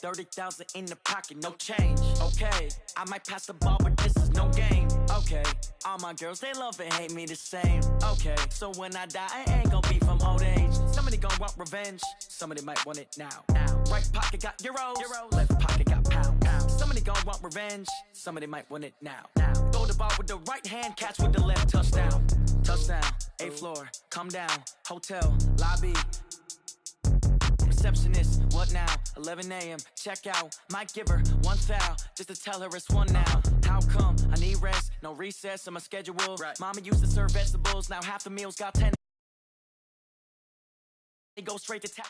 30,000 in the pocket, no change. Okay, I might pass the ball, but this is no game. Okay, all my girls, they love and hate me the same. Okay, so when I die, I ain't gonna be from old age. Somebody gon' want revenge, somebody might want it now. Right pocket got euros, left pocket got pounds. Somebody gon' want revenge, somebody might want it now. Throw the ball with the right hand, catch with the left, touchdown. Touchdown, 8th floor, come down, hotel, lobby. Receptionist, what now? 11 a.m., check out. Might give her one foul, just to tell her it's one now. How come? I need rest, no recess on my schedule. Right. Mama used to serve vegetables, now half the meals got 10. They go straight to town.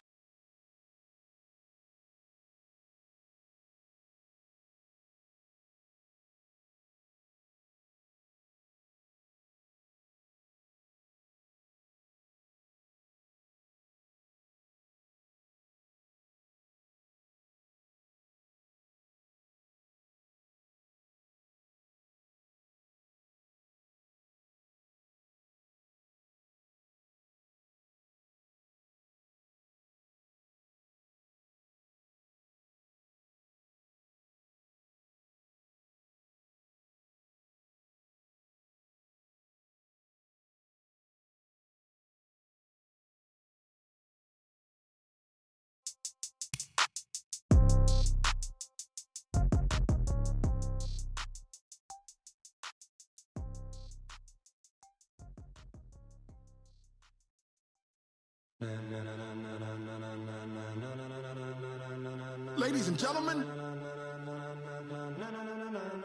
Ladies and gentlemen,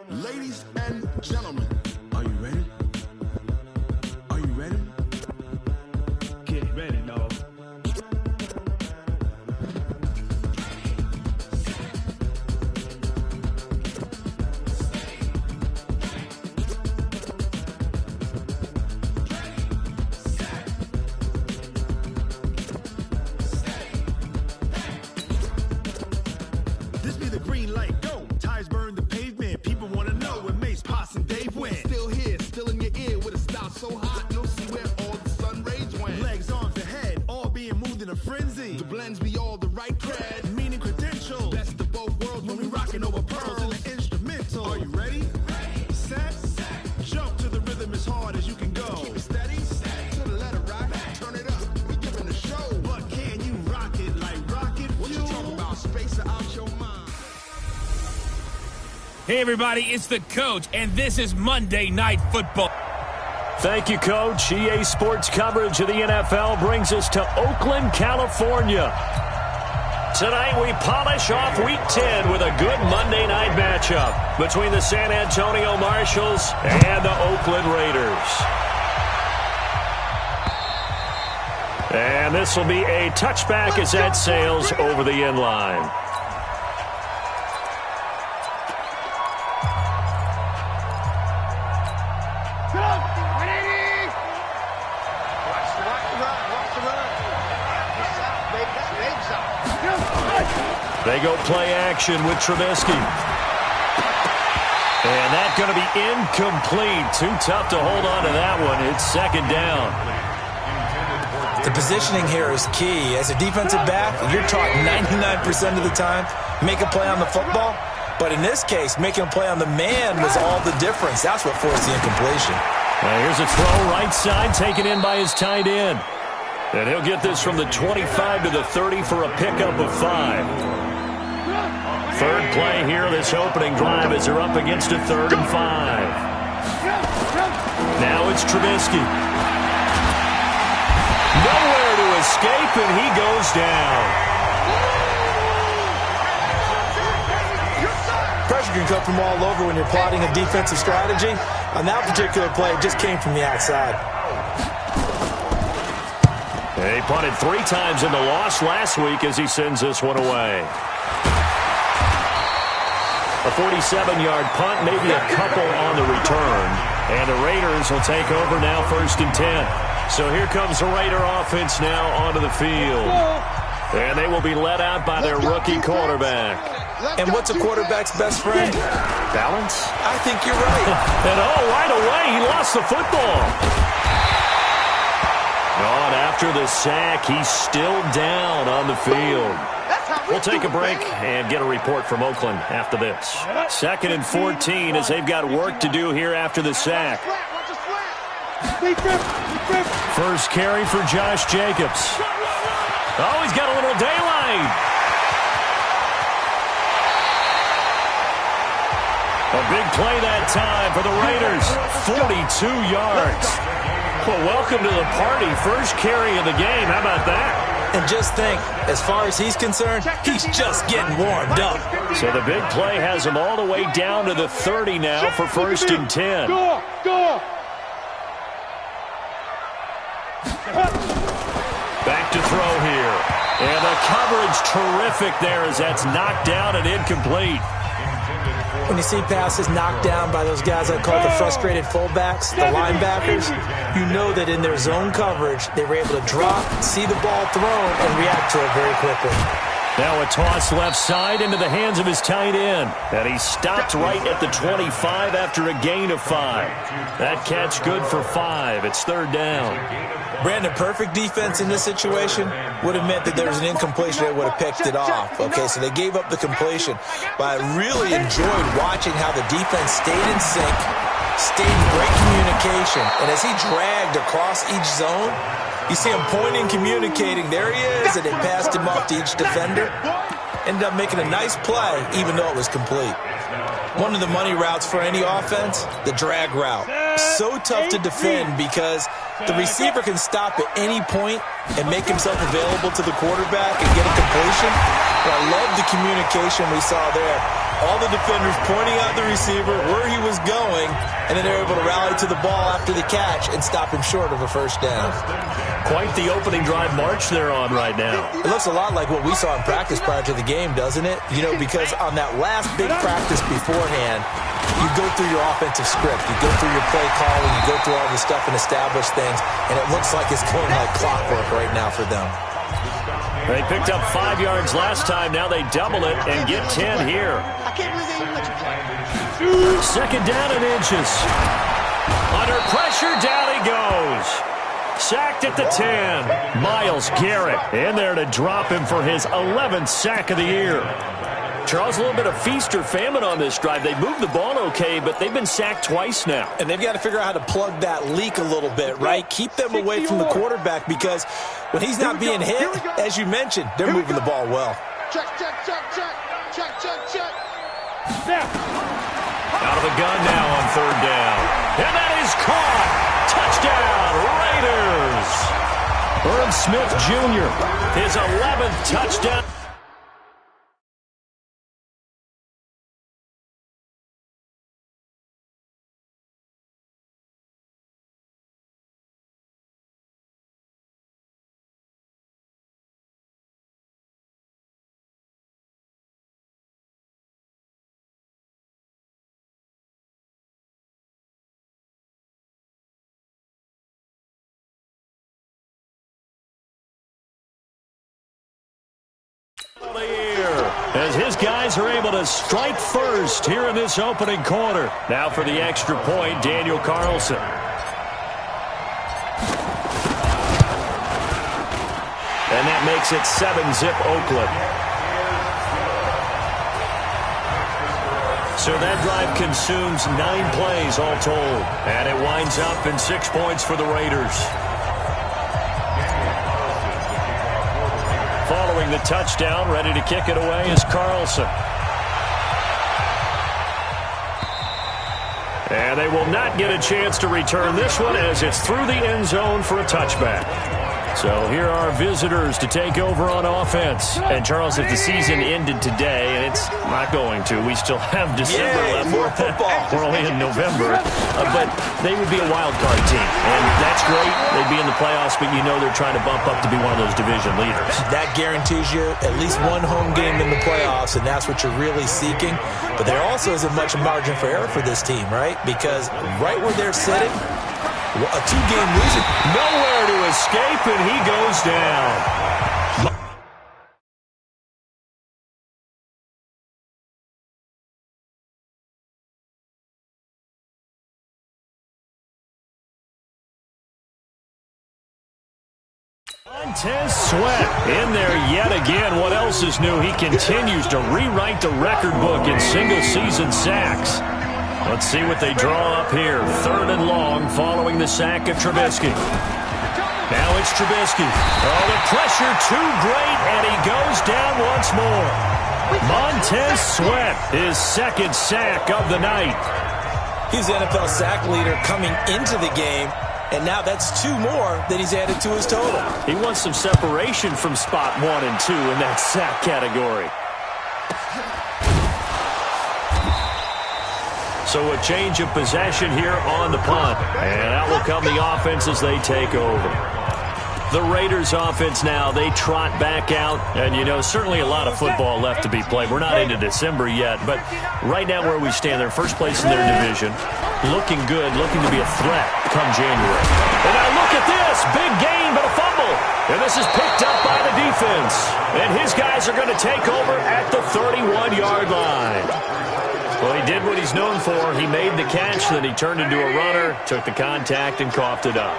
ladies and gentlemen, are you ready? Are you ready? Get ready, dog. This be the green light, go. Tires burn the pavement. People want to know where Mace, Potts, and Dave went. Still here, still in your ear with a style so hot, you'll see where all the sun rays went. Legs, arms, and head, all being moved in a frenzy. The blends be all the right cred, meaning credentials. Best of both worlds when we rockin' over pearls in the instrumental. Are you ready? Set, jump to the rhythm as hard as you can go. Keep it steady, to the letter rock, turn it up. We giving a show, but can you rock it like rocket fuel? What you talking about? Space or out your mind? Hey, everybody, it's the Coach, and this is Monday Night Football. Thank you, Coach. EA Sports coverage of the NFL brings us to Oakland, California. Tonight, we polish off Week 10 with a good Monday night matchup between the San Antonio Marshals and the Oakland Raiders. And this will be a touchback as that sails over the end line. They go play action with Trubisky. And that's going to be incomplete. Too tough to hold on to that one. It's second down. The positioning here is key. As a defensive back, you're taught 99% of the time, make a play on the football. But in this case, making a play on the man was all the difference. That's what forced the incompletion. Now here's a throw right side taken in by his tight end. And he'll get this from the 25 to the 30 for a pickup of 5. Third play here, this opening drive as they're up against a 3rd and 5. Now it's Trubisky. Nowhere to escape, and he goes down. Pressure can come from all over when you're plotting a defensive strategy. On that particular play, it just came from the outside. He punted 3 times in the loss last week as he sends this one away. A 47-yard punt, maybe a couple on the return. And the Raiders will take over now 1st and 10. So here comes the Raider offense now onto the field. And they will be led out by their rookie quarterback. And what's a quarterback's best friend? Balance? I think you're right. And right away, he lost the football. And after the sack, he's still down on the field. That's how We'll take a break and get a report from Oakland after this. 2nd and 14 as they've got work to do here after the sack. First carry for Josh Jacobs. Oh, he's got a little daylight. A big play that time for the Raiders. 42 yards. Well, welcome to the party. First carry of the game. How about that? And just think, as far as he's concerned, he's just getting warmed up. So the big play has him all the way down to the 30 now for 1st and 10. Back to throw here. And the coverage terrific there as that's knocked down and incomplete. When you see passes knocked down by those guys I call the frustrated fullbacks, the linebackers, you know that in their zone coverage, they were able to drop, see the ball thrown, and react to it very quickly. Now a toss left side into the hands of his tight end. And he stopped right at the 25 after a gain of 5. That catch good for 5. It's 3rd down. Brandon, perfect defense in this situation would have meant that there was an incompletion that would have picked it off. Okay, so they gave up the completion. But I really enjoyed watching how the defense stayed in sync, stayed in great communication. And as he dragged across each zone, you see him pointing, communicating. There he is, and they passed him off to each defender. Ended up making a nice play, even though it was complete. One of the money routes for any offense, the drag route. So tough to defend because the receiver can stop at any point and make himself available to the quarterback and get a completion. But I love the communication we saw there. All the defenders pointing out the receiver, where he was going, and then they're able to rally to the ball after the catch and stop him short of a 1st down. Quite the opening drive march they're on right now. It looks a lot like what we saw in practice prior to the game, doesn't it? You know, because on that last big practice beforehand, you go through your offensive script, you go through your play calling, you go through all this stuff and establish things, and it looks like it's going like clockwork right now for them. They picked up 5 yards last time. Now they double it and get 10 here. 2nd down and inches. Under pressure, down he goes. Sacked at the 10. Myles Garrett in there to drop him for his 11th sack of the year. Charles, a little bit of feast or famine on this drive. They moved the ball okay, but they've been sacked twice now. And they've got to figure out how to plug that leak a little bit, right? Keep them away from the quarterback because when he's not being hit, as you mentioned, they're moving the ball well. Check. Out of the gun now on 3rd down. And that is caught. Touchdown, Raiders. Herb Smith Jr., his 11th touchdown. As his guys are able to strike first here in this opening quarter. Now for the extra point, Daniel Carlson. And that makes it 7-zip Oakland. So that drive consumes 9 plays all told. And it winds up in 6 points for the Raiders. Following the touchdown, ready to kick it away is Carlson. And they will not get a chance to return this one as it's through the end zone for a touchback. So here are visitors to take over on offense. And Charles, if the season ended today, and it's not going to, we still have December left. More football. We're only in November. But they would be a wild card team. And that's great. They'd be in the playoffs, but you know they're trying to bump up to be one of those division leaders. That guarantees you at least one home game in the playoffs, and that's what you're really seeking. But there also isn't much margin for error for this team, right? Because right where they're sitting, a 2-game losing. Nowhere to escape, and he goes down. Montez Sweat in there yet again. What else is new? He continues to rewrite the record book in single-season sacks. Let's see what they draw up here. 3rd and long following the sack of Trubisky. Now it's Trubisky. Oh, the pressure too great, and he goes down once more. Montez Sweat, his 2nd sack of the night. He's the NFL sack leader coming into the game, and now that's 2 more that he's added to his total. He wants some separation from spot 1 and 2 in that sack category. So a change of possession here on the punt. And out will come the offense as they take over. The Raiders offense now, they trot back out. And, you know, certainly a lot of football left to be played. We're not into December yet. But right now where we stand, they're first place in their division. Looking good, looking to be a threat come January. And now look at this. Big gain, but a fumble. And this is picked up by the defense. And his guys are going to take over at the 31-yard line. Well, he did what he's known for. He made the catch, then he turned into a runner, took the contact, and coughed it up.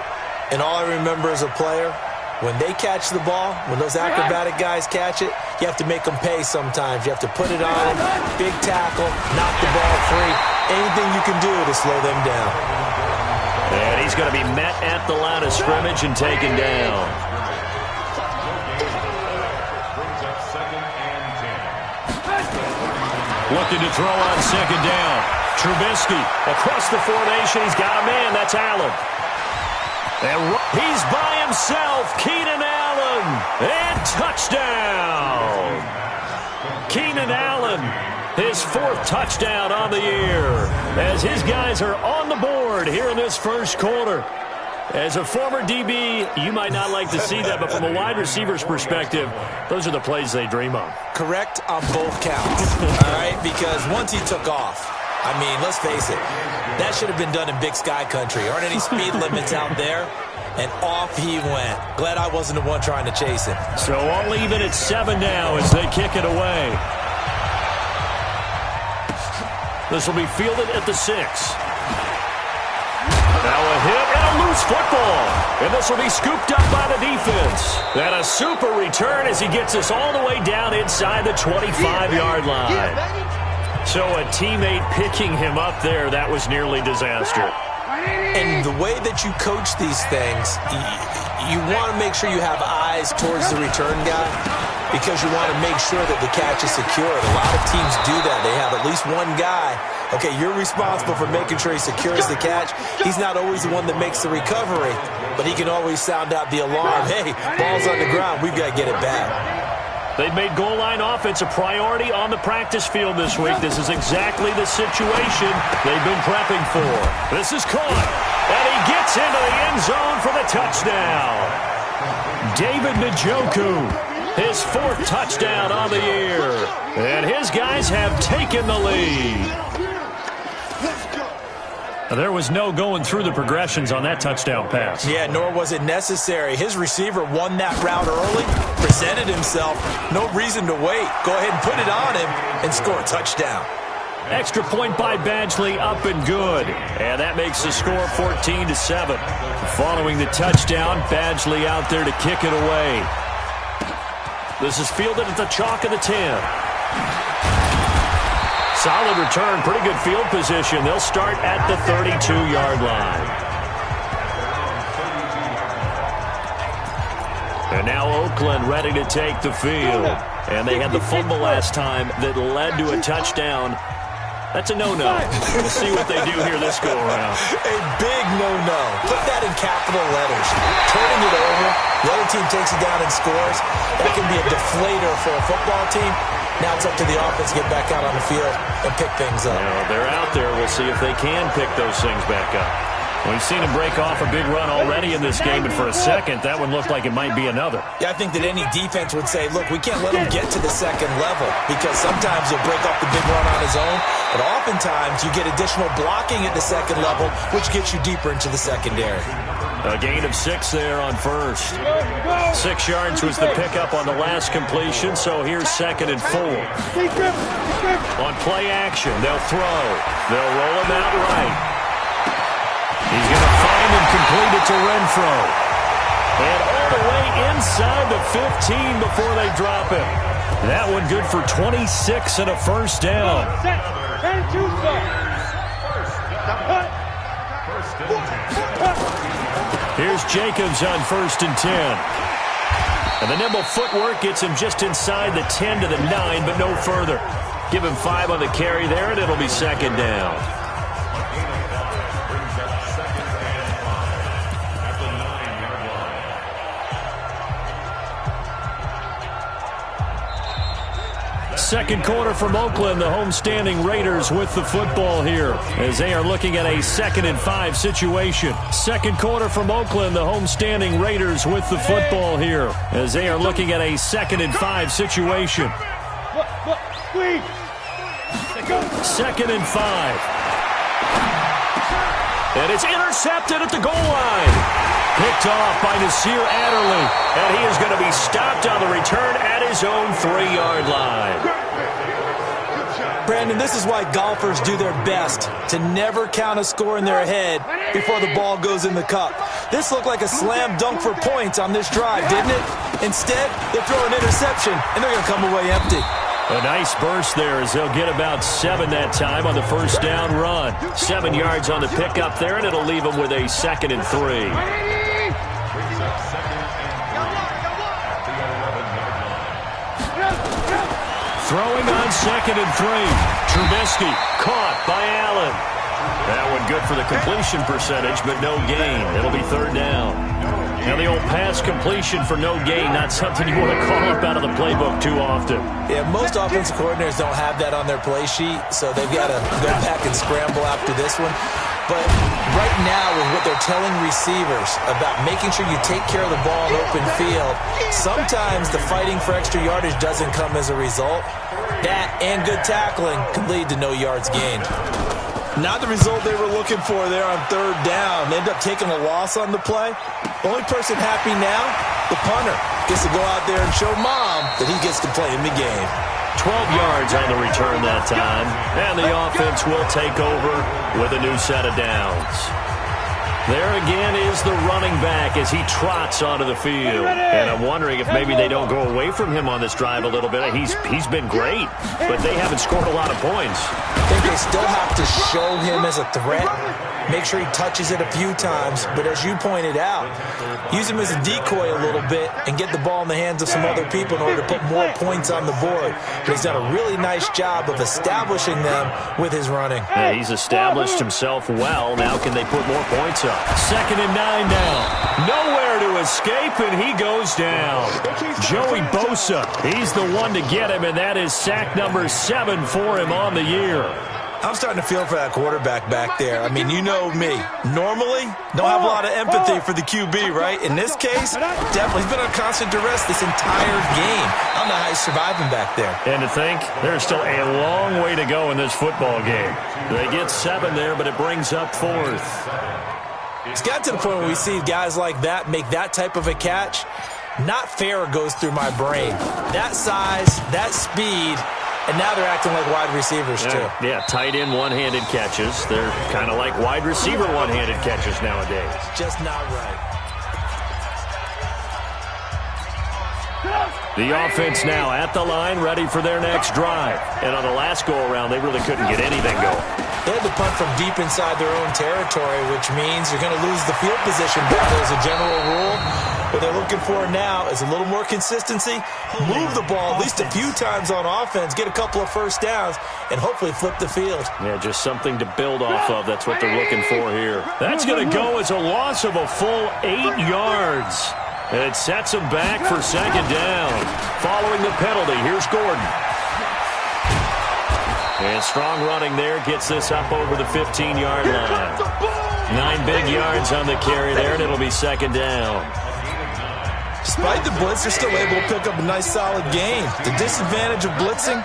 And all I remember as a player, when they catch the ball, when those acrobatic guys catch it, you have to make them pay sometimes. You have to put it on them, big tackle, knock the ball free. Anything you can do to slow them down. And he's going to be met at the line of scrimmage and taken down. Looking to throw on 2nd down. Trubisky across the formation. He's got a man. That's Allen. And he's by himself. Keenan Allen. And touchdown. Keenan Allen, his 4th touchdown on the year. As his guys are on the board here in this first quarter. As a former DB, you might not like to see that, but from a wide receiver's perspective, those are the plays they dream of. Correct on both counts, all right? Because once he took off, I mean, let's face it, that should have been done in Big Sky Country. Aren't any speed limits out there? And off he went. Glad I wasn't the one trying to chase him. So all even at 7 now as they kick it away. This will be fielded at the 6. Now a hit and a loose football. And this will be scooped up by the defense. And a super return as he gets us all the way down inside the 25-yard line. So a teammate picking him up there, that was nearly disaster. And the way that you coach these things, you want to make sure you have eyes towards the return guy because you want to make sure that the catch is secured. A lot of teams do that. They have at least one guy. Okay, you're responsible for making sure he secures the catch. He's not always the one that makes the recovery, but he can always sound out the alarm. Hey, ball's on the ground. We've got to get it back. They've made goal line offense a priority on the practice field this week. This is exactly the situation they've been prepping for. This is caught, and he gets into the end zone for the touchdown. David Njoku, his 4th touchdown on the year. And his guys have taken the lead. There was no going through the progressions on that touchdown pass. Yeah, nor was it necessary. His receiver won that route early, presented himself. No reason to wait. Go ahead and put it on him and score a touchdown. Extra point by Badgley, up and good. And that makes the score 14-7. Following the touchdown, Badgley out there to kick it away. This is fielded at the chalk of the 10. Solid return, pretty good field position. They'll start at the 32-yard line. And now Oakland ready to take the field. And they had the fumble last time that led to a touchdown. That's a no-no. We'll see what they do here this go-around. A big no-no. Put that in capital letters. Turning it over, the other team takes it down and scores. That can be a deflator for a football team. Now it's up to the offense to get back out on the field and pick things up. They're out there. We'll see if they can pick those things back up. We've seen him break off a big run already in this game, and for a second, that one looked like it might be another. Yeah, I think that any defense would say, look, we can't let him get to the second level because sometimes he'll break off the big run on his own, but oftentimes you get additional blocking at the second level, which gets you deeper into the secondary. A gain of 6 there on first. 6 yards was the pickup on the last completion, so here's 2nd and 4. On play action, they'll throw. They'll roll him out right. He's going to find and complete it to Renfro. And all the way inside the 15 before they drop him. That one good for 26 and a first down. Here's Jacobs on 1st and 10. And the nimble footwork gets him just inside the 10 to the 9, but no further. Give him 5 on the carry there, and it'll be 2nd down. Second quarter from Oakland, the homestanding Raiders with the football here as they are looking at a 2nd and 5 situation. Second quarter from Oakland, the homestanding Raiders with the football here as they are looking at a 2nd and 5 situation. 2nd and 5. And it's intercepted at the goal line. Picked off by Nasir Adderley. And he is going to be stopped on the return at his own 3-yard line. Brandon, this is why golfers do their best to never count a score in their head before the ball goes in the cup. This looked like a slam dunk for points on this drive, didn't it? Instead, they throw an interception, and they're going to come away empty. A nice burst there as they'll get about 7 that time on the first down run. 7 yards on the pickup there, and it'll leave them with a 2nd and 3. Throwing on 2nd and 3. Trubisky caught by Allen. That one good for the completion percentage, but no gain. It'll be 3rd down. Now the old pass completion for no gain, not something you want to call up out of the playbook too often. Yeah, most offensive coordinators don't have that on their play sheet, so they've got to go back and scramble after this one. But right now, with what they're telling receivers about making sure you take care of the ball in open field, sometimes the fighting for extra yardage doesn't come as a result. That and good tackling can lead to no yards gained. Not the result they were looking for there on 3rd down. They end up taking a loss on the play. Only person happy now, the punter, gets to go out there and show Mom that he gets to play in the game. 12 yards on the return that time, and the offense will take over with a new set of downs. There again is the running back as he trots onto the field. And I'm wondering if maybe they don't go away from him on this drive a little bit. He's been great, but they haven't scored a lot of points. I think they still have to show him as a threat. Make sure he touches it a few times. But as you pointed out, use him as a decoy a little bit and get the ball in the hands of some other people in order to put more points on the board. But he's done a really nice job of establishing them with his running. Yeah, he's established himself well. Now can they put more points up? 2nd and 9 now. Nowhere to escape, and he goes down. Joey Bosa, he's the one to get him, and that is sack number 7 for him on the year. I'm starting to feel for that quarterback back there. I mean, you know me. Normally, don't have a lot of empathy for the QB, right? In this case, definitely he's been on constant duress this entire game. I don't know how he's surviving back there. And to think, there's still a long way to go in this football game. They get 7 there, but it brings up 4th. It's got to the point where we see guys like that make that type of a catch. Not fair goes through my brain. That size, that speed, and now they're acting like wide receivers too. Yeah, tight end one-handed catches. They're kind of like wide receiver one-handed catches nowadays. Just not right. The offense now at the line, ready for their next drive. And on the last go-around, they really couldn't get anything going. They had to punt from deep inside their own territory, which means you're going to lose the field position battle as a general rule. What they're looking for now is a little more consistency, move the ball at least a few times on offense, get a couple of first downs, and hopefully flip the field. Yeah, just something to build off of. That's what they're looking for here. That's going to go as a loss of a full 8 yards. And it sets him back for 2nd down. Following the penalty, here's Gordon. And strong running there gets this up over the 15-yard line. 9 big yards on the carry there, and it'll be 2nd down. Despite the blitz, they're still able to pick up a nice, solid gain. The disadvantage of blitzing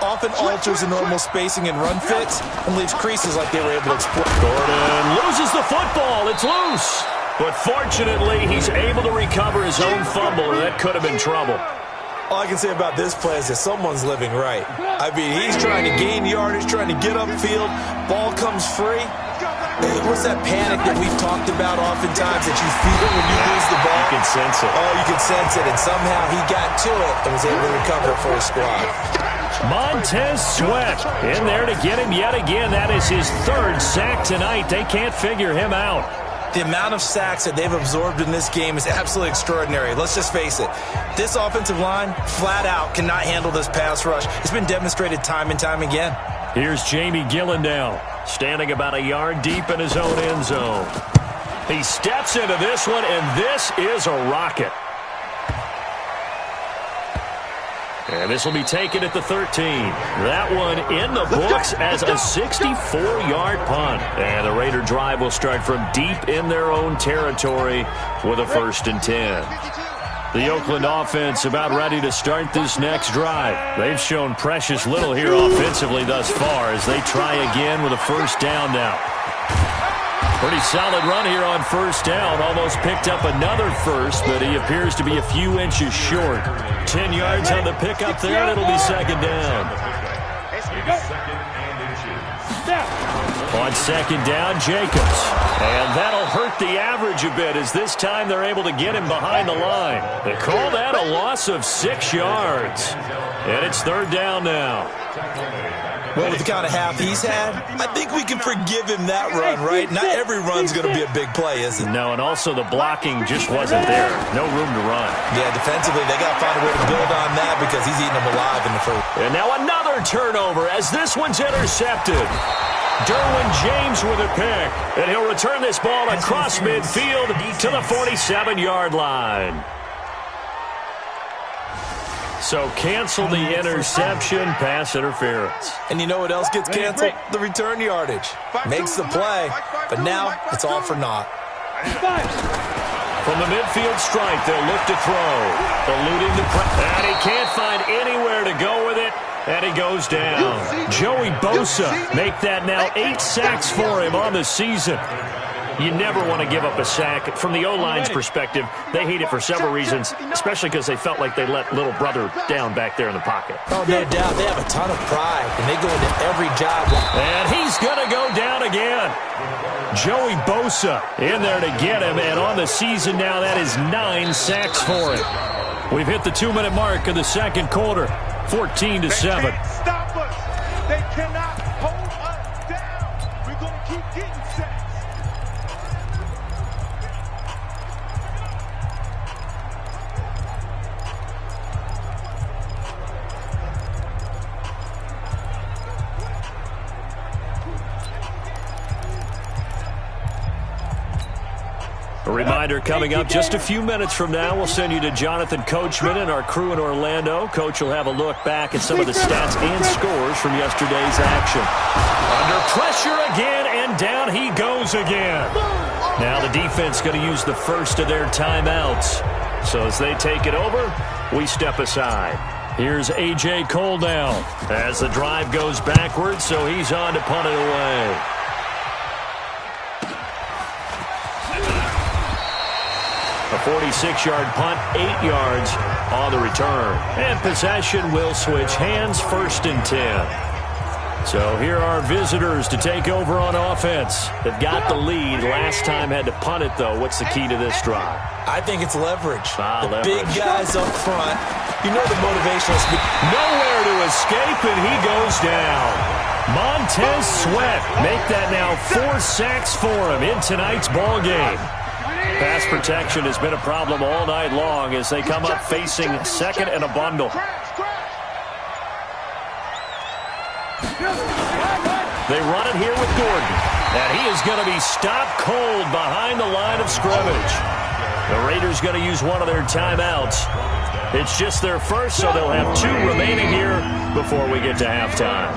often alters the normal spacing and run fits and leaves creases like they were able to exploit. Gordon loses the football. It's loose. But fortunately, he's able to recover his own fumble, or that could have been trouble. All I can say about this play is that someone's living right. I mean, he's trying to gain yardage, trying to get upfield. Ball comes free. What's that panic that we've talked about oftentimes that you feel when you lose the ball? You can sense it. Oh, you can sense it, and somehow he got to it and was able to recover for his squad. Montez Sweat in there to get him yet again. That is his third sack tonight. They can't figure him out. The amount of sacks that they've absorbed in this game is absolutely extraordinary. Let's just face it. This offensive line, flat out, cannot handle this pass rush. It's been demonstrated time and time again. Here's Jamie Gillandale, standing about a yard deep in his own end zone. He steps into this one, and this is a rocket. And this will be taken at the 13. That one in the books as a 64-yard punt. And the Raider drive will start from deep in their own territory with a 1st and 10. The Oakland offense about ready to start this next drive. They've shown precious little here offensively thus far as they try again with a 1st down now. Pretty solid run here on 1st down. Almost picked up another 1st, but he appears to be a few inches short. 10 yards on the pickup there, and it'll be 2nd down. On 2nd down, Jacobs. And that'll hurt the average a bit as this time they're able to get him behind the line. They call that a loss of 6 yards. And it's 3rd down now. Well, with the kind of half he's had, I think we can forgive him that run, right? Not every run's going to be a big play, is it? No, and also the blocking just wasn't there. No room to run. Yeah, defensively, they got to find a way to build on that because he's eating them alive in the first. And now another turnover as this one's intercepted. Derwin James with a pick, and he'll return this ball across midfield to the 47-yard line. So cancel the interception, pass interference. And you know what else gets canceled? The return yardage. Makes the play, but now it's all for naught. From the midfield stripe, they'll look to throw. Eluding the and he can't find anywhere to go with it, and he goes down. Joey Bosa make that now 8 sacks for him on the season. You never want to give up a sack. From the O-line's perspective, they hate it for several reasons, especially because they felt like they let little brother down back there in the pocket. Oh, no doubt. They have a ton of pride, and they go into every job. And he's going to go down again. Joey Bosa in there to get him, and on the season now, that is 9 sacks for him. We've hit the 2-minute mark of the 2nd quarter, 14-7. They can't stop us. They cannot hold us down. We're going to keep getting sacks. A reminder coming up just a few minutes from now, we'll send you to Jonathan Coachman and our crew in Orlando. Coach will have a look back at some of the stats and scores from yesterday's action. Under pressure again, and down he goes again. Now the defense going to use the first of their timeouts. So as they take it over, we step aside. Here's A.J. Cole now as the drive goes backwards, so he's on to punt it away. A 46-yard punt, 8 yards on the return. And possession will switch hands, 1st and 10. So here are visitors to take over on offense. They've got the lead. Last time had to punt it, though. What's the key to this drive? I think it's leverage. Leverage. Big guys up front. You know the motivation is nowhere to escape, and he goes down. Montez Sweat make that now 4 sacks for him in tonight's ball game. Pass protection has been a problem all night long as they come up facing 2nd and a bundle. They run it here with Gordon, and he is going to be stopped cold behind the line of scrimmage. The Raiders going to use one of their timeouts. It's just their first, so they'll have 2 remaining here before we get to halftime.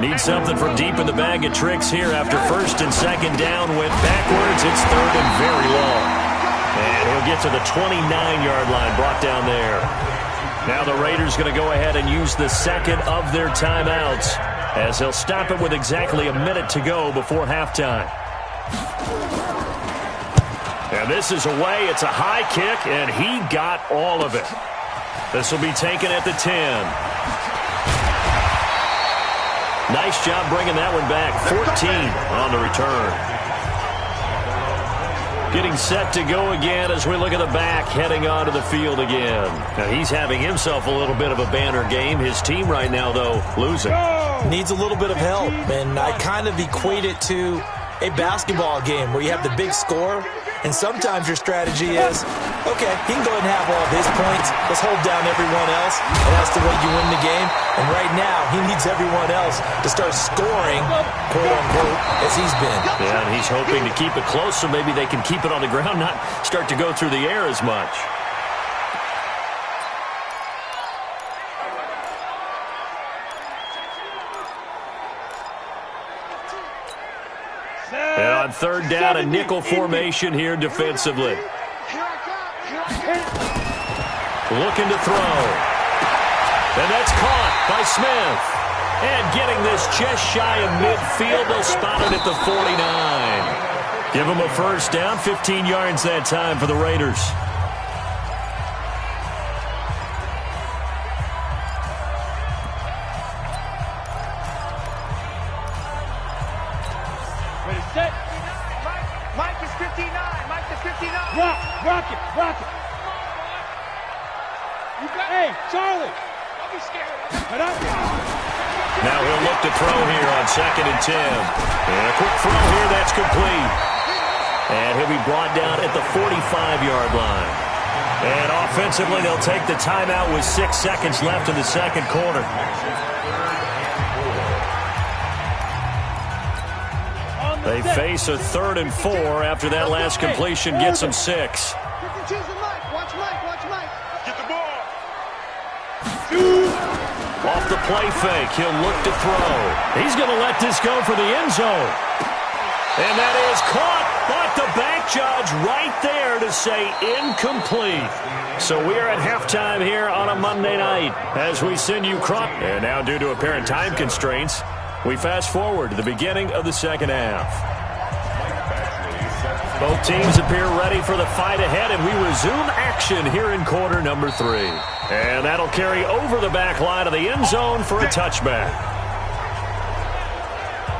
Need something from deep in the bag of tricks here after 1st and 2nd down. Went backwards. It's 3rd and very long. And he'll get to the 29-yard line, brought down there. Now the Raiders going to go ahead and use the 2nd of their timeouts as they'll stop it with exactly a minute to go before halftime. And this is away. It's a high kick, and he got all of it. This will be taken at the 10. Nice job bringing that one back. 14 on the return. Getting set to go again as we look at the back, heading onto the field again. Now, he's having himself a little bit of a banner game. His team right now, though, losing. Needs a little bit of help, and I kind of equate it to a basketball game where you have the big score, and sometimes your strategy is, okay, he can go ahead and have all of his points. Let's hold down everyone else, and that's the way you win the game. And right now, he needs everyone else to start scoring, quote-unquote, as he's been. Yeah, and he's hoping to keep it close so maybe they can keep it on the ground, not start to go through the air as much. And on third down, a nickel formation here defensively. Looking to throw. And that's caught by Smith. And getting this just shy of midfield, they'll spot it at the 49. Give them a first down, 15 yards that time for the Raiders. Set. Mike is 59. Mike is 59. Rock it. You got. Hey, Charlie. Don't be scared. Now he'll look to throw here on 2nd and 10. And a quick throw here, that's complete. And he'll be brought down at the 45-yard line. And offensively, they'll take the timeout with 6 seconds left in the second quarter. They face a 3rd and 4 after that last completion gets them 6. Watch Mike. Get the ball. Off the play fake, he'll look to throw. He's going to let this go for the end zone. And that is caught, but the bank judge right there to say incomplete. So we are at halftime here on a Monday night as we send you crop. And now due to apparent time constraints, we fast forward to the beginning of the second half. Both teams appear ready for the fight ahead, and we resume action here in quarter number 3. And that'll carry over the back line of the end zone for a touchback.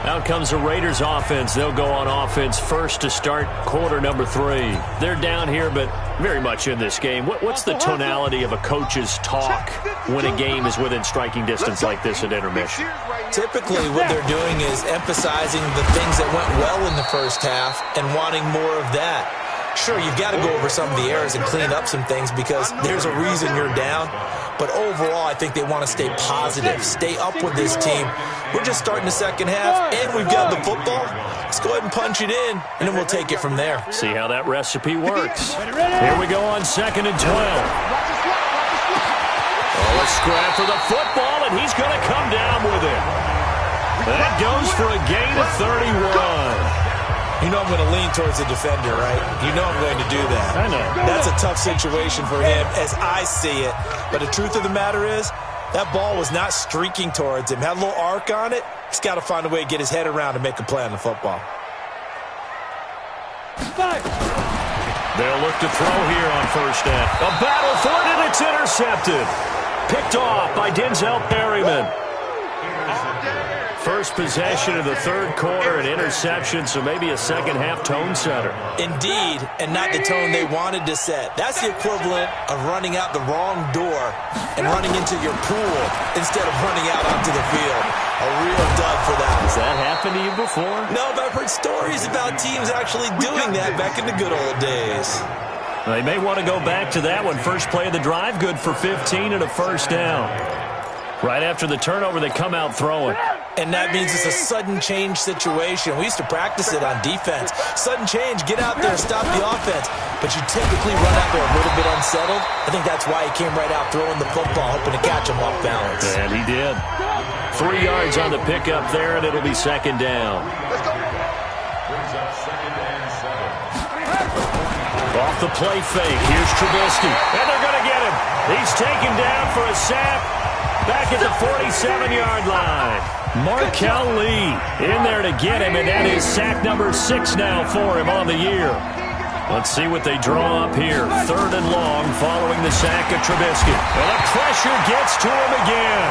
Out comes the Raiders offense. They'll go on offense first to start quarter number 3. They're down here, but very much in this game. What's the tonality of a coach's talk when a game is within striking distance like this at intermission? Typically, what they're doing is emphasizing the things that went well in the first half and wanting more of that. Sure, you've got to go over some of the errors and clean up some things because there's a reason you're down. But overall, I think they want to stay positive, stay up with this team. We're just starting the second half, and we've got the football. Let's go ahead and punch it in, and then we'll take it from there. See how that recipe works. Here we go on 2nd and 12. Oh, a scrap for the football, and he's going to come down with it. That goes for a gain of 31. You know I'm going to lean towards the defender, right? You know I'm going to do that. I know. That's a tough situation for him as I see it. But the truth of the matter is, that ball was not streaking towards him. Had a little arc on it. He's got to find a way to get his head around and make a play on the football. They'll look to throw here on first down. A battle for it, and it's intercepted. Picked off by Denzel Perryman. First possession of the third quarter, an interception, so maybe a second-half tone setter. Indeed, and not the tone they wanted to set. That's the equivalent of running out the wrong door and running into your pool instead of running out onto the field. A real dud for that. Has that happened to you before? No, but I've heard stories about teams actually doing that back in the good old days. They may want to go back to that one. First play of the drive, good for 15 and a first down. Right after the turnover, they come out throwing. And that means it's a sudden change situation. We used to practice it on defense. Sudden change, get out there, stop the offense. But you typically run out there a little bit unsettled. I think that's why he came right out throwing the football, hoping to catch him off balance. And he did. 3 yards on the pickup there, and it'll be second down. Off the play fake, here's Trubisky. And they're going to get him. He's taken down for a sack. Back at the 47-yard line. Markel Lee in there to get him, and that is sack number 6 now for him on the year. Let's see what they draw up here. 3rd and long following the sack of Trubisky. And the pressure gets to him again.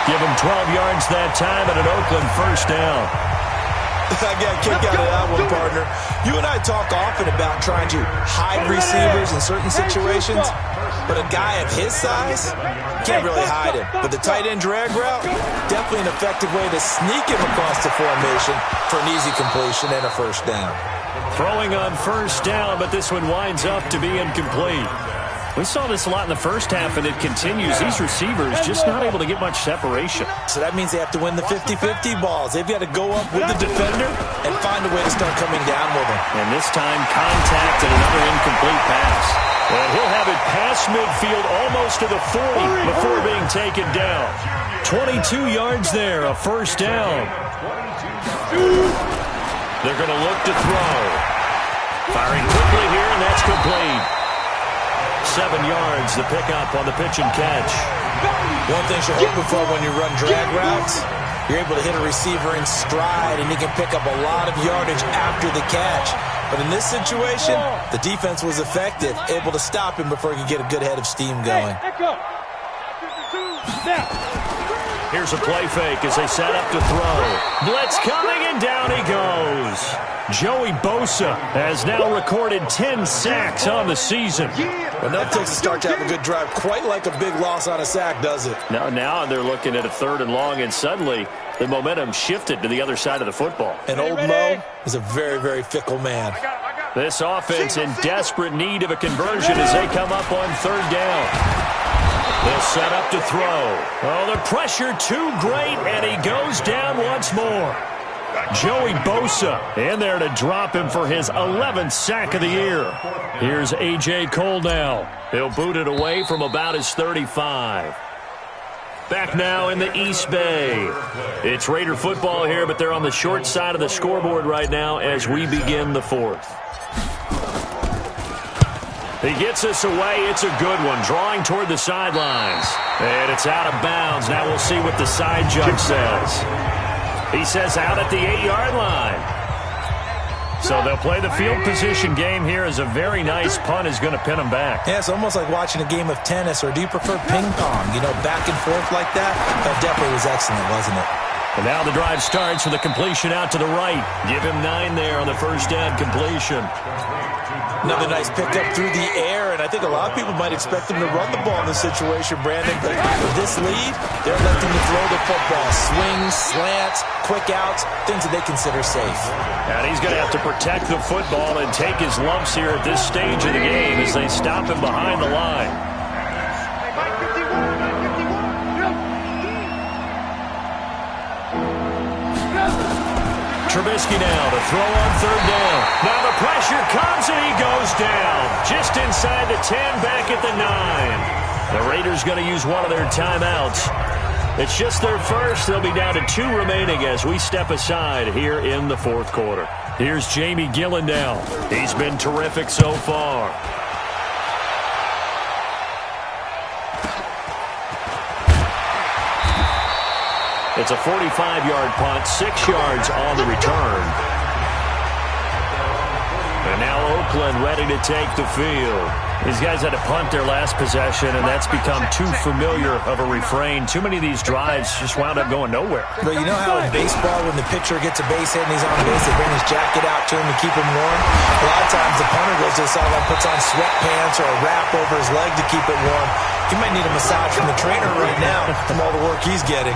Give him 12 yards that time and an Oakland first down. I got a kick out of that one, partner. You and I talk often about trying to hide receivers in certain situations, but a guy of his size, can't really hide him. But the tight end drag route, definitely an effective way to sneak him across the formation for an easy completion and a first down. Throwing on first down, but this one winds up to be incomplete. We saw this a lot in the first half, and it continues. These receivers just not able to get much separation. So that means they have to win the 50-50 balls. They've got to go up with the defender and find a way to start coming down with him. And this time, contact and another incomplete pass. And he'll have it past midfield almost to the 40 before being taken down. 22 yards there, a first down. They're going to look to throw. Firing quickly here, and that's complete. 7 yards, the pickup on the pitch and catch. One thing you're hoping for when you run drag routes, you're able to hit a receiver in stride, and he can pick up a lot of yardage after the catch. But in this situation, the defense was effective, able to stop him before he could get a good head of steam going. Here's a play fake as they set up to throw. Blitz coming, and down he goes. Joey Bosa has now recorded 10 sacks on the season. Enough takes to start to have a good drive. Quite like a big loss on a sack, does it? Now they're looking at a 3rd and long, and suddenly the momentum shifted to the other side of the football. And old Mo is a very, very fickle man. This offense in desperate need of a conversion as they come up on 3rd down. They'll set up to throw. Oh, the pressure too great, and he goes down once more. Joey Bosa in there to drop him for his 11th sack of the year. Here's A.J. Cole now. He'll boot it away from about his 35. Back now in the East Bay. It's Raider football here, but they're on the short side of the scoreboard right now as we begin the 4th. He gets us away. It's a good one. Drawing toward the sidelines. And it's out of bounds. Now we'll see what the side judge says. He says out at the 8-yard line. So they'll play the field position game here as a very nice punt is going to pin them back. Yeah, it's almost like watching a game of tennis, or do you prefer ping pong? You know, back and forth like that? That definitely was excellent, wasn't it? And now the drive starts with a completion out to the right. Give him 9 there on the first down completion. Another nice pickup through the air, and I think a lot of people might expect him to run the ball in this situation, Brandon. But with this lead, they're electing to throw the football. Swings, slants, quick outs, things that they consider safe. And he's going to have to protect the football and take his lumps here at this stage of the game as they stop him behind the line. Trubisky now to throw on 3rd down. Now the pressure comes and he goes down. Just inside the 10, back at the 9. The Raiders going to use one of their timeouts. It's just their first. They'll be down to 2 remaining as we step aside here in the 4th quarter. Here's Jamie Gillen now. He's been terrific so far. It's a 45-yard punt, 6 yards on the return. And now Oakland ready to take the field. These guys had to punt their last possession, and that's become too familiar of a refrain. Too many of these drives just wound up going nowhere. But you know how in baseball, when the pitcher gets a base hit and he's on base, they bring his jacket out to him to keep him warm? A lot of times the punter goes to the sideline, puts on sweatpants or a wrap over his leg to keep it warm. He might need a massage from the trainer right now from all the work he's getting.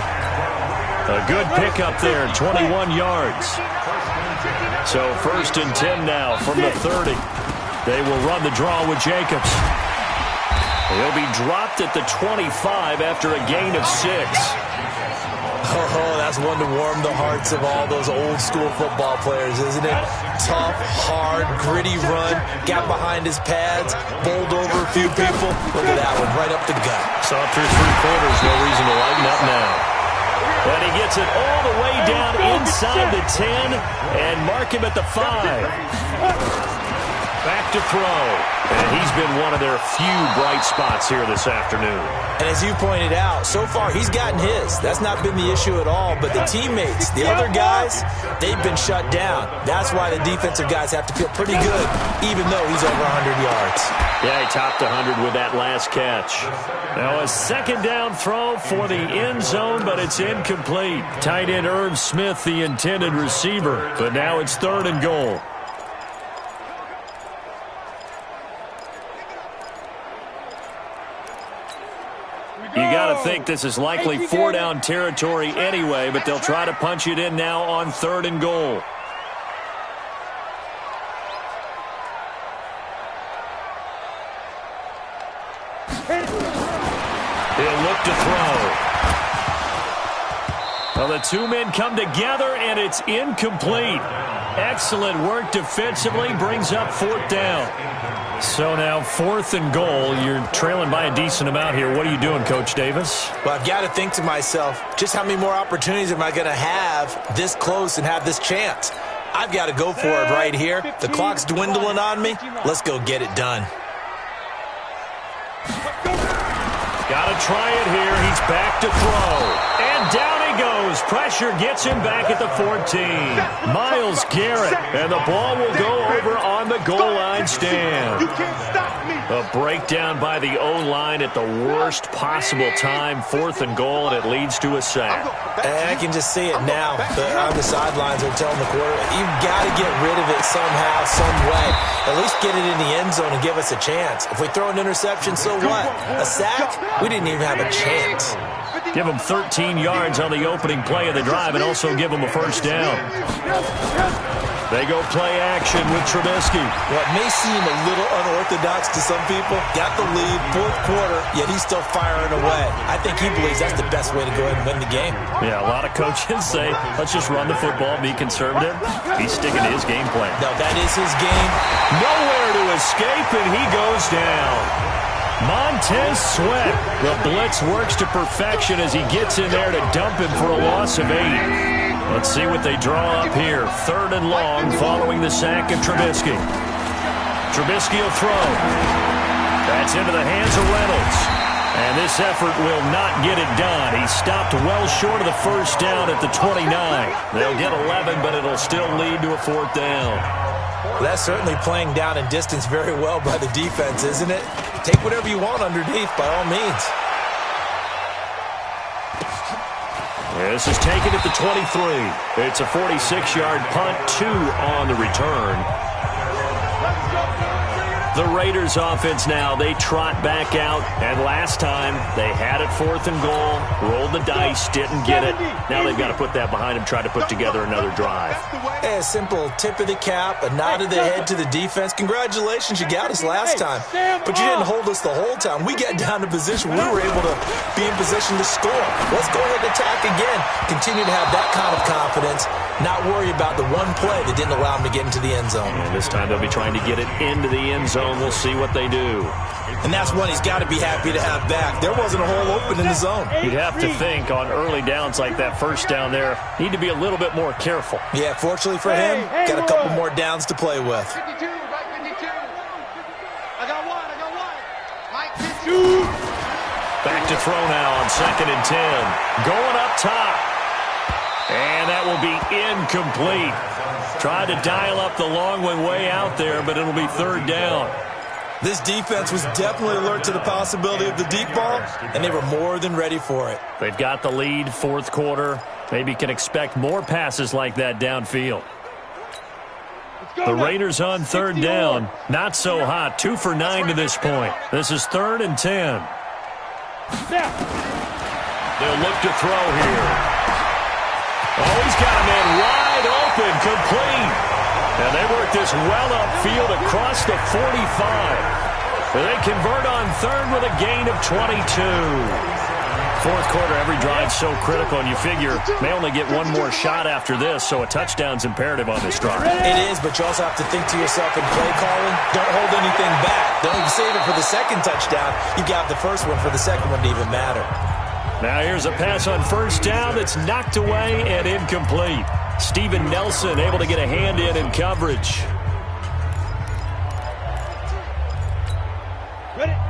A good pickup there, 21 yards. So 1st and 10 now from the 30. They will run the draw with Jacobs. He'll be dropped at the 25 after a gain of 6. Oh, that's one to warm the hearts of all those old school football players, isn't it? Tough, hard, gritty run, got behind his pads, bowled over a few people. Look at that one, right up the gut. So through 3 quarters, no reason to lighten up now. And he gets it all the way down inside the 10 and mark him at the 5. back to throw. And he's been one of their few bright spots here this afternoon. And as you pointed out, so far he's gotten his. That's not been the issue at all. But the teammates, the other guys, they've been shut down. That's why the defensive guys have to feel pretty good, even though he's over 100 yards. Yeah, he topped 100 with that last catch. Now a second down throw for the end zone, but it's incomplete. Tight end Irv Smith, the intended receiver. But now it's 3rd and goal. You got to think this is likely 4-down territory anyway, but they'll try to punch it in now on 3rd and goal. He'll look to throw. Well, the two men come together, and it's incomplete. Excellent work defensively, brings up 4th down. So now 4th and goal. You're trailing by a decent amount here. What are you doing, Coach Davis? Well, I've got to think to myself, just how many more opportunities am I going to have this close and have this chance? I've got to go for it right here. The clock's dwindling on me. Let's go get it done. Got to try it here. He's back to throw. And down he goes. Pressure gets him back at the 14. Myles Garrett. And the ball will go over on the goal line stand. You can't stop me. A breakdown by the O-line at the worst possible time. 4th and goal, and it leads to a sack. And I can just see it now. On the sidelines, they're telling the quarterback, you've got to get rid of it somehow, some way. At least get it in the end zone and give us a chance. If we throw an interception, so what? A sack? We didn't even have a chance. Give them 13 yards on the opening play of the drive and also give them a 1st down. They go play action with Trubisky. What may seem a little unorthodox to some people, got the lead, 4th quarter, yet he's still firing away. I think he believes that's the best way to go ahead and win the game. Yeah, a lot of coaches say, let's just run the football, be conservative. He's sticking to his game plan. No, that is his game. Nowhere to escape, and he goes down. Montez Sweat. The blitz works to perfection as he gets in there to dump him for a loss of 8. Let's see what they draw up here. 3rd and long following the sack of Trubisky. Trubisky will throw. That's into the hands of Reynolds. And this effort will not get it done. He stopped well short of the 1st down at the 29. They'll get 11, but it'll still lead to a 4th down. Well, that's certainly playing down in distance very well by the defense, isn't it? Take whatever you want underneath, by all means. This is taken at the 23. It's a 46-yard punt, 2 on the return. The Raiders offense now, they trot back out, and last time they had it 4th and goal, rolled the dice, didn't get it. Now they've got to put that behind them, try to put together another drive. Hey, a simple tip of the cap, a nod of the head to the defense. Congratulations, you got us last time, but you didn't hold us the whole time. We got down to position, we were able to be in position to score. Let's go ahead and attack again. Continue to have that kind of confidence, not worry about the one play that didn't allow them to get into the end zone. And this time they'll be trying to get it into the end zone. We'll see what they do. And that's one he's got to be happy to have back. There wasn't a hole open in the zone. You'd have to think on early downs like that 1st down there, need to be a little bit more careful. Yeah, fortunately for him, got a couple more downs to play with. 52, right 52. I got one. Mike 52. Back to throw now on 2nd and 10. Going up top. And that will be incomplete. Tried to dial up the long one way out there, but it'll be 3rd down. This defense was definitely alert to the possibility of the deep ball, and they were more than ready for it. They've got the lead, 4th quarter. Maybe can expect more passes like that downfield. The Raiders on 3rd down. Not so hot. 2 for 9 to this point. This is 3rd and 10. They'll look to throw here. Oh, he's got a man wide open, complete. And they work this well upfield across the 45. They convert on 3rd with a gain of 22. 4th quarter, every drive so critical, and you figure may only get one more shot after this, so a touchdown's imperative on this drive. It is, but you also have to think to yourself in play calling, don't hold anything back. Don't even save it for the second touchdown. You got the first one for the second one to even matter. Now here's a pass on 1st down that's knocked away and incomplete. Steven Nelson able to get a hand in coverage.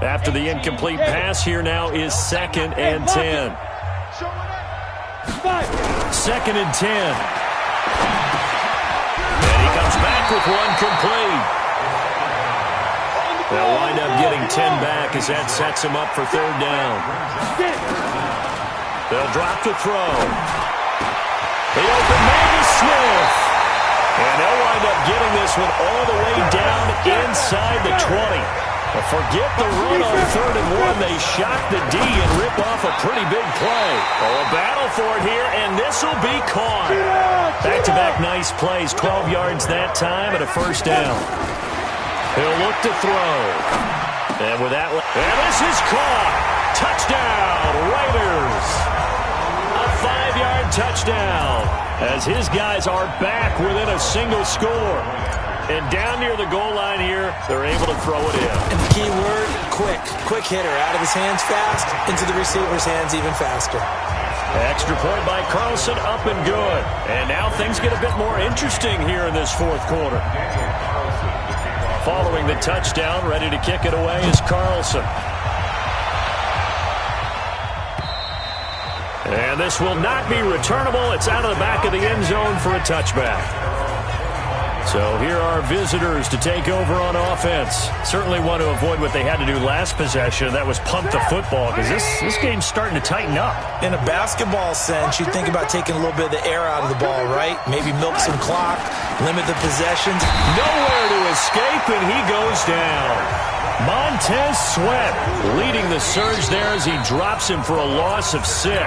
After the incomplete pass, here now is 2nd and 10. 2nd and 10. And he comes back with one complete. They'll wind up getting 10 back as that sets him up for 3rd down. They'll drop to throw. The open man is Smith. And they'll wind up getting this one all the way down inside the 20. But forget the run on 3rd and 1. They shock the D and rip off a pretty big play. Oh, a battle for it here, and this will be caught. Back-to-back nice plays, 12 yards that time and a 1st down. He'll look to throw. And with that, and this is caught. Touchdown, Raiders. A 5-yard touchdown as his guys are back within a single score. And down near the goal line here, they're able to throw it in. And the key word, quick. Quick hitter. Out of his hands fast, into the receiver's hands even faster. Extra point by Carlson, up and good. And now things get a bit more interesting here in this 4th quarter. Following the touchdown, ready to kick it away is Carlson. And this will not be returnable. It's out of the back of the end zone for a touchback. So here are visitors to take over on offense. Certainly want to avoid what they had to do last possession. That was pump the football because this game's starting to tighten up. In a basketball sense, you think about taking a little bit of the air out of the ball, right? Maybe milk some clock, limit the possessions. Nowhere to escape, and he goes down. Montez Sweat leading the surge there as he drops him for a loss of 6.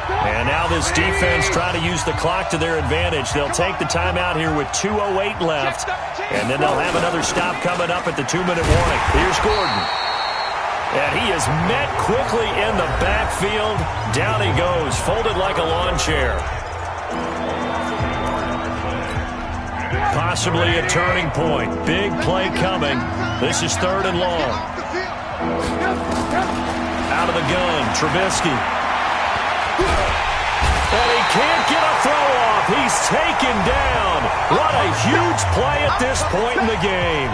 And now this defense trying to use the clock to their advantage. They'll take the timeout here with 2:08 left. And then they'll have another stop coming up at the 2-minute warning. Here's Gordon. And he is met quickly in the backfield. Down he goes, folded like a lawn chair. Possibly a turning point. Big play coming. This is 3rd and long. Out of the gun, Trubisky. And he can't get a throw off. He's taken down. What a huge play at this point in the game.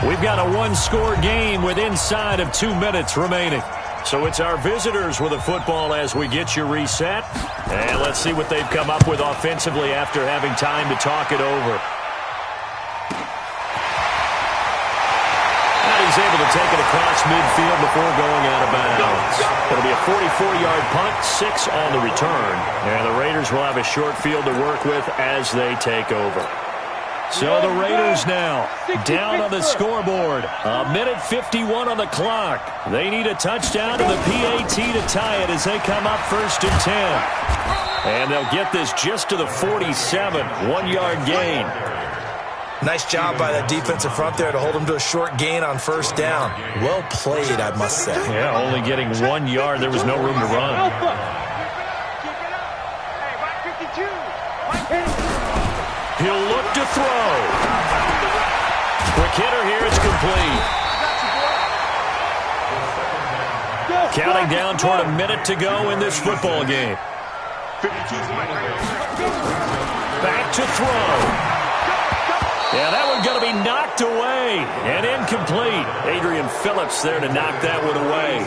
We've got a 1-score game with inside of 2 minutes remaining. So it's our visitors with the football as we get you reset. And let's see what they've come up with offensively after having time to talk it over. He's able to take it across midfield before going out of bounds. It'll be a 44-yard punt, 6 on the return. And the Raiders will have a short field to work with as they take over. So the Raiders now down on the scoreboard. 1:51 on the clock. They need a touchdown to the PAT to tie it as they come up 1st and 10. And they'll get this just to the 47, 1-yard gain. Nice job by that defensive front there to hold him to a short gain on 1st down. Well played, I must say. Yeah, only getting 1 yard. There was no room to run. He'll look to throw. Quick hitter here. It's complete. Counting down toward a minute to go in this football game. Back to throw. Yeah, that one's going to be knocked away and incomplete. Adrian Phillips there to knock that one away.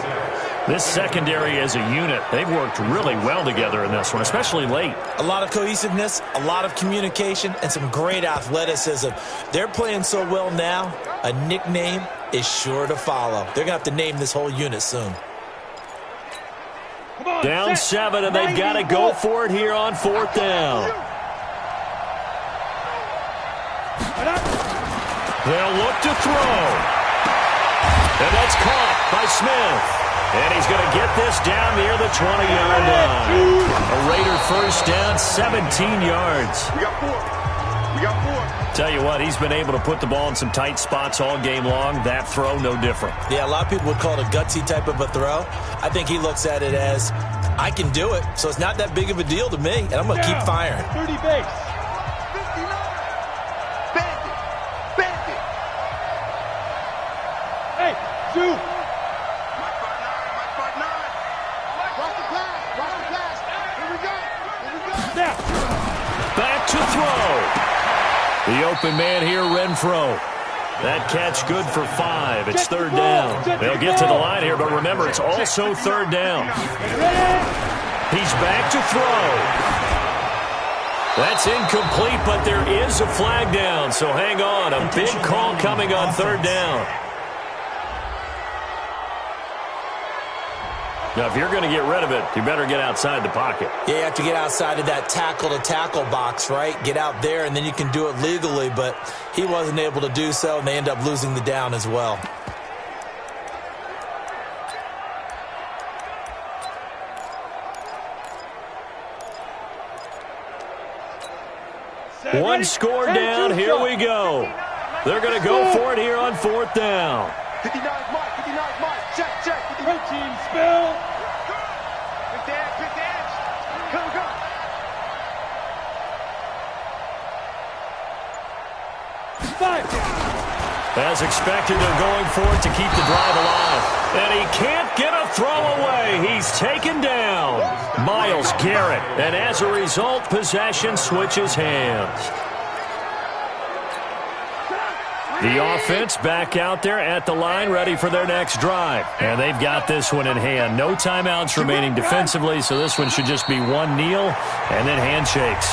This secondary as a unit, they've worked really well together in this one, especially late. A lot of cohesiveness, a lot of communication, and some great athleticism. They're playing so well now, a nickname is sure to follow. They're going to have to name this whole unit soon. Down 7, and they've got to go for it here on 4th down. They'll look to throw. And that's caught by Smith. And he's going to get this down near the 20-yard line. A Raider 1st down, 17 yards. We got 4. Tell you what, he's been able to put the ball in some tight spots all game long. That throw, no different. Yeah, a lot of people would call it a gutsy type of a throw. I think he looks at it as, I can do it, so it's not that big of a deal to me, and I'm going to keep firing. 30 base. Shoot! Back to throw. The open man here, Renfro. That catch good for 5. It's third down. They'll get to the line here, but remember, it's also third down. He's back to throw. That's incomplete, but there is a flag down, so hang on. A big call coming on third down. Now, if you're going to get rid of it, you better get outside the pocket. Yeah, you have to get outside of that tackle-to-tackle box, right? Get out there, and then you can do it legally, but he wasn't able to do so, and they end up losing the down as well. One score down. Here we go. They're going to go for it here on fourth down. 59 mark, 59 mark. Check. Team spill. Quick dance. Go. As expected, they're going for it to keep the drive alive. And he can't get a throw away. He's taken down. Myles Garrett. And as a result, possession switches hands. The offense back out there at the line, ready for their next drive. And they've got this one in hand. No timeouts remaining defensively, so this one should just be one kneel and then handshakes.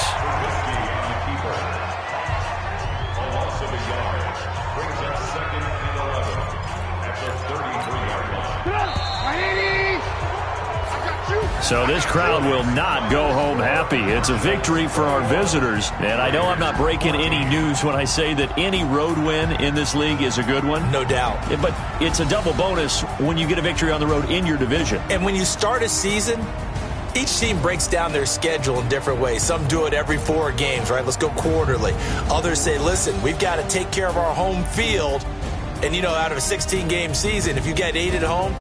So this crowd will not go home happy. It's a victory for our visitors. And I know I'm not breaking any news when I say that any road win in this league is a good one. No doubt. But it's a double bonus when you get a victory on the road in your division. And when you start a season, each team breaks down their schedule in different ways. Some do it every 4 games, right? Let's go quarterly. Others say, listen, we've got to take care of our home field. And, out of a 16-game season, if you get 8 at home,